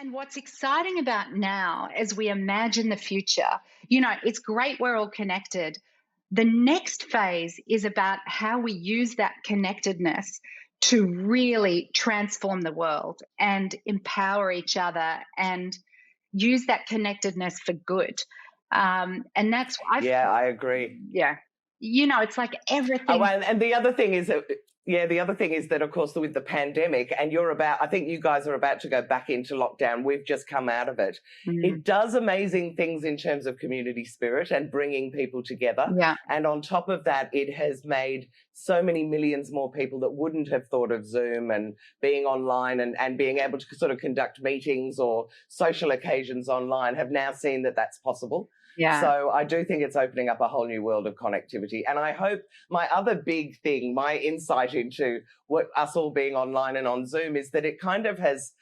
And what's exciting about now as we imagine the future, it's great we're all connected. The next phase is about how we use that connectedness to really transform the world and empower each other and use that connectedness for good. And that's, Yeah, I agree. yeah, it's like Oh, everything. and the other thing is that, the other thing is that, of course, with the pandemic, and I think you guys are about to go back into lockdown. We've just come out of it. Mm, It does amazing things in terms of community spirit and bringing people together. yeah, And on top of that, it has made so many millions more people that wouldn't have thought of Zoom and being online and being able to sort of conduct meetings or social occasions online have now seen that that's possible. yeah. So I do think it's opening up a whole new world of connectivity. And I hope my other big thing, my insight into what us all being online and on Zoom is that it kind of has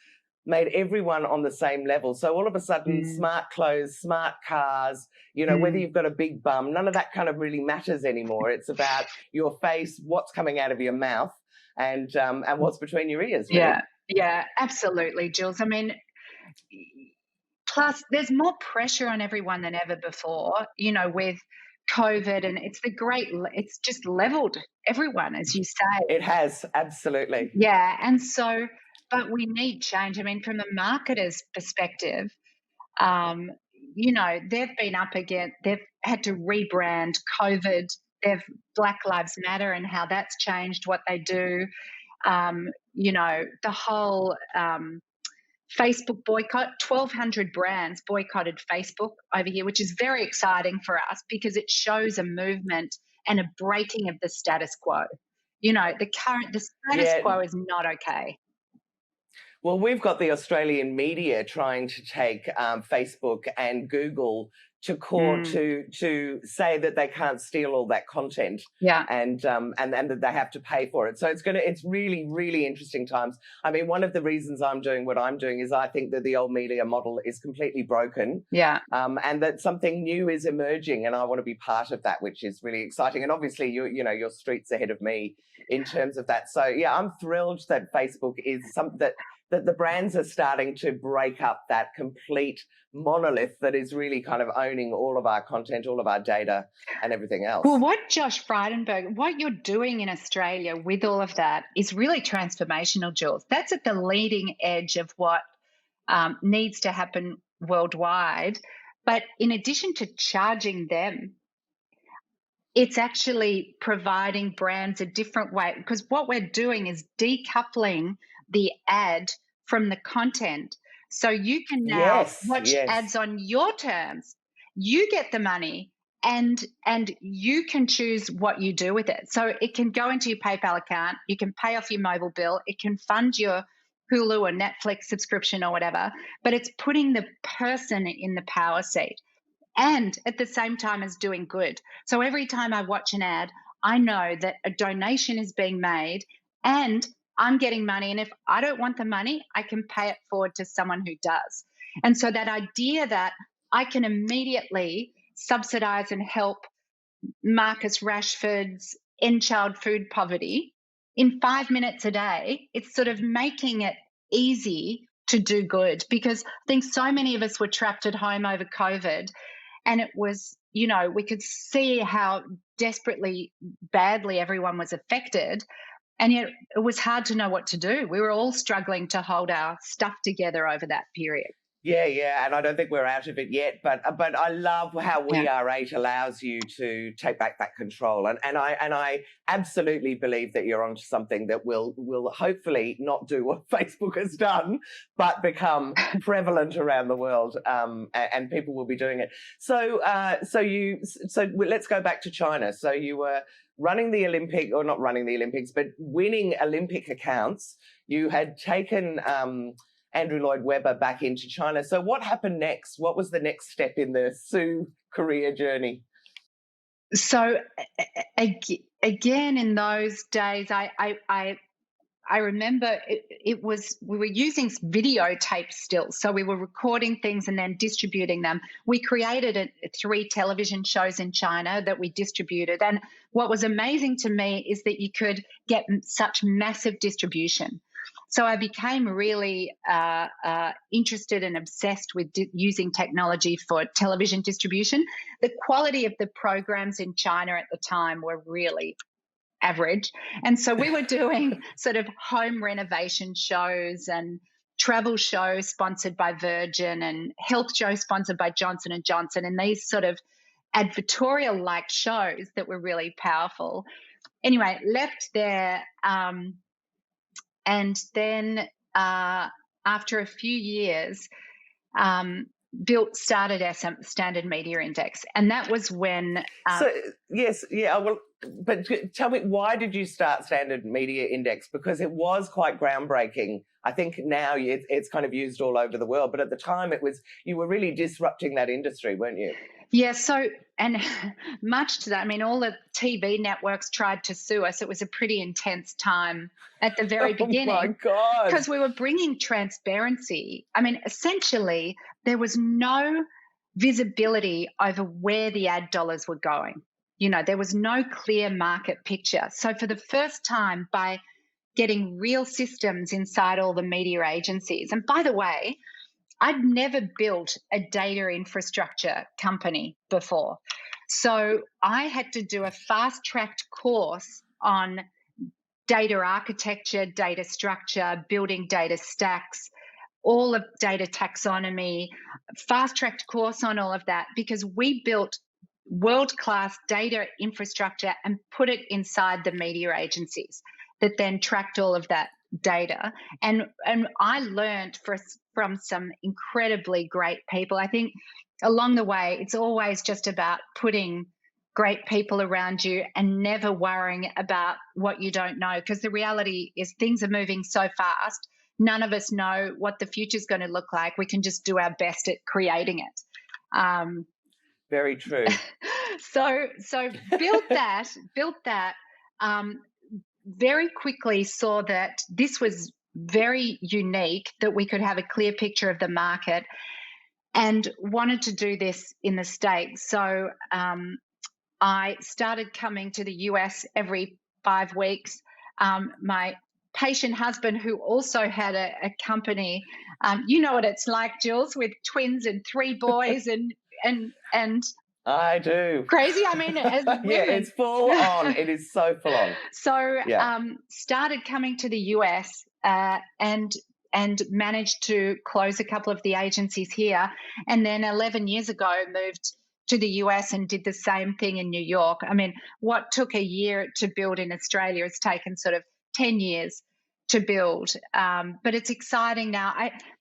made everyone on the same level. So all of a sudden, smart clothes, smart cars, whether you've got a big bum, none of that kind of really matters anymore. It's about your face, what's coming out of your mouth and what's between your ears. Really. Yeah, absolutely, Jules. I mean, plus, there's more pressure on everyone than ever before, with COVID, and it's just leveled everyone, as you say. It has, absolutely. Yeah. And so, but we need change. I mean, from the marketer's perspective, they've been up against, they've had to rebrand COVID, Black Lives Matter and how that's changed what they do. The whole, Facebook boycott, 1,200 brands boycotted Facebook over here, which is very exciting for us because it shows a movement and a breaking of the status quo. The status quo is not okay. Well, we've got the Australian media trying to take Facebook and Google to court to say that they can't steal all that content, and that they have to pay for it. So it's really, really interesting times. I mean, one of the reasons I'm doing what I'm doing is I think that the old media model is completely broken, and that something new is emerging, and I want to be part of that, which is really exciting. And obviously, your street's ahead of me in terms of that. So yeah, I'm thrilled that Facebook is that the brands are starting to break up that complete monolith that is really kind of owning all of our content, all of our data and everything else. Well, what you're doing in Australia with all of that is really transformational, Jules. That's at the leading edge of what needs to happen worldwide. But in addition to charging them, it's actually providing brands a different way, because what we're doing is decoupling the ad from the content. So you can now watch ads on your terms. You get the money and you can choose what you do with it. So it can go into your PayPal account. You can pay off your mobile bill. It can fund your Hulu or Netflix subscription or whatever, but it's putting the person in the power seat and at the same time as doing good. So every time I watch an ad, I know that a donation is being made and I'm getting money. And if I don't want the money, I can pay it forward to someone who does. And so that idea that I can immediately subsidize and help Marcus Rashford's end child food poverty in 5 minutes a day, it's sort of making it easy to do good, because I think so many of us were trapped at home over COVID. And it was, we could see how desperately badly everyone was affected. And yet it was hard to know what to do. We were all struggling to hold our stuff together over that period. Yeah, and I don't think we're out of it yet, but I love how We Are 8 allows you to take back that control, and I absolutely believe that you're onto something that will hopefully not do what Facebook has done, but become prevalent around the world, and people will be doing it. So let's go back to China. So you were running the not running the Olympics, but winning Olympic accounts. You had taken Andrew Lloyd Webber back into China. So what happened next? What was the next step in the Sue career journey? So again, in those days, I remember it was, we were using videotape still. So we were recording things and then distributing them. We created 3 television shows in China that we distributed. And what was amazing to me is that you could get such massive distribution. So I became really interested and obsessed with using technology for television distribution. The quality of the programs in China at the time were really average. And so we were doing sort of home renovation shows and travel shows sponsored by Virgin and health shows sponsored by Johnson & Johnson, and these sort of advertorial-like shows that were really powerful. Anyway, left there, and then after a few years, started Standard Media Index, and that was when. But tell me, why did you start Standard Media Index? Because it was quite groundbreaking. I think now it's kind of used all over the world, but at the time you were really disrupting that industry, weren't you? Yeah, so, and much to that, I mean, all the TV networks tried to sue us. It was a pretty intense time at the very beginning. Oh, my God. Because we were bringing transparency. I mean, essentially, there was no visibility over where the ad dollars were going. You know, there was no clear market picture. So for the first time, by getting real systems inside all the media agencies, and by the way, I'd never built a data infrastructure company before. So I had to do a fast-tracked course on data architecture, data structure, building data stacks, all of data taxonomy, fast-tracked course on all of that, because we built world-class data infrastructure and put it inside the media agencies that then tracked all of that data. And I learned from some incredibly great people. I think along the way, it's always just about putting great people around you and never worrying about what you don't know, because the reality is things are moving so fast. None of us know what the future is going to look like. We can just do our best at creating it. Very true. So built that, very quickly saw that this was very unique, that we could have a clear picture of the market, and wanted to do this in the States. So I started coming to the US every 5 weeks. My patient husband, who also had a company, you know what it's like, Jules, with twins and 3 boys and I do. Crazy. I mean, as women. Yeah, it's full on. It is so full on. So started coming to the US and managed to close a couple of the agencies here. And then 11 years ago, moved to the US and did the same thing in New York. I mean, what took a year to build in Australia has taken sort of 10 years to build. But it's exciting now.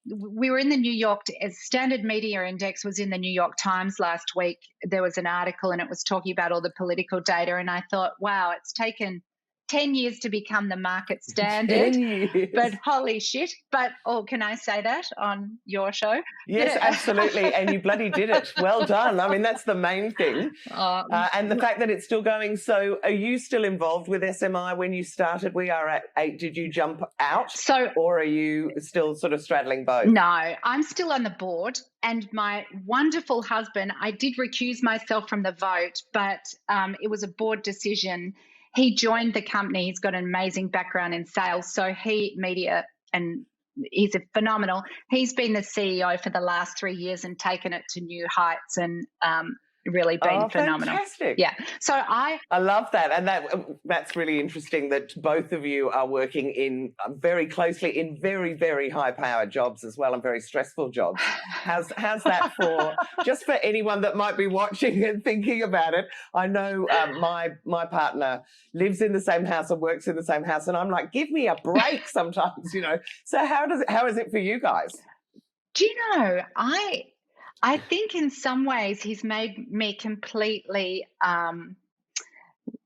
We were in the New York, Standard Media Index was in the New York Times last week. There was an article and it was talking about all the political data. And I thought, wow, it's taken 10 years to become the market standard. 10 years. But holy shit. But, can I say that on your show? Yes, absolutely. And you bloody did it. Well done. I mean, that's the main thing. And the fact that it's still going. So are you still involved with SMI when you started? We are at 8. Did you jump out? Or are you still sort of straddling both? No, I'm still on the board. And my wonderful husband, I did recuse myself from the vote, but it was a board decision. He joined the company. He's got an amazing background in sales. So media, and he's phenomenal. He's been the CEO for the last 3 years and taken it to new heights and really been phenomenal. Fantastic. Yeah. So I love that. And that's really interesting that both of you are working in very closely in very, very high powered jobs as well, and very stressful jobs. How's that for just for anyone that might be watching and thinking about it? I know my partner lives in the same house and works in the same house, and I'm like, give me a break sometimes, you know. So how is it for you guys? Do you know, I think in some ways he's made me completely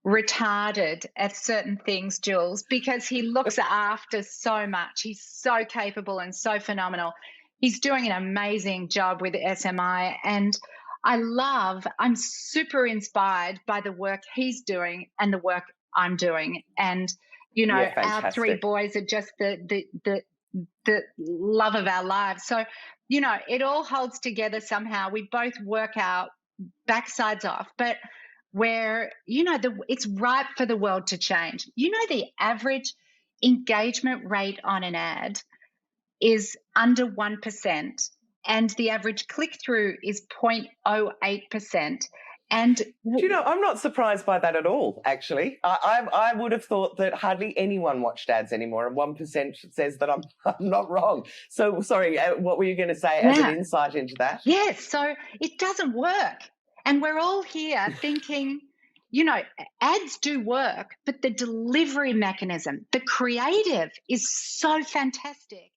retarded at certain things, Jules, because he looks after so much. He's so capable and so phenomenal. He's doing an amazing job with SMI, and I'm super inspired by the work he's doing and the work I'm doing. And, you know, our 3 boys are just the love of our lives. So, you know, it all holds together somehow. We both work our backsides off, but it's ripe for the world to change. You know, the average engagement rate on an ad is under 1%, and the average click-through is 0.08%. And do you know, I'm not surprised by that at all, actually. I would have thought that hardly anyone watched ads anymore, and 1% says that I'm not wrong. So, sorry, what were you going to say as an insight into that? Yes, so it doesn't work. And we're all here thinking, you know, ads do work, but the delivery mechanism, the creative is so fantastic.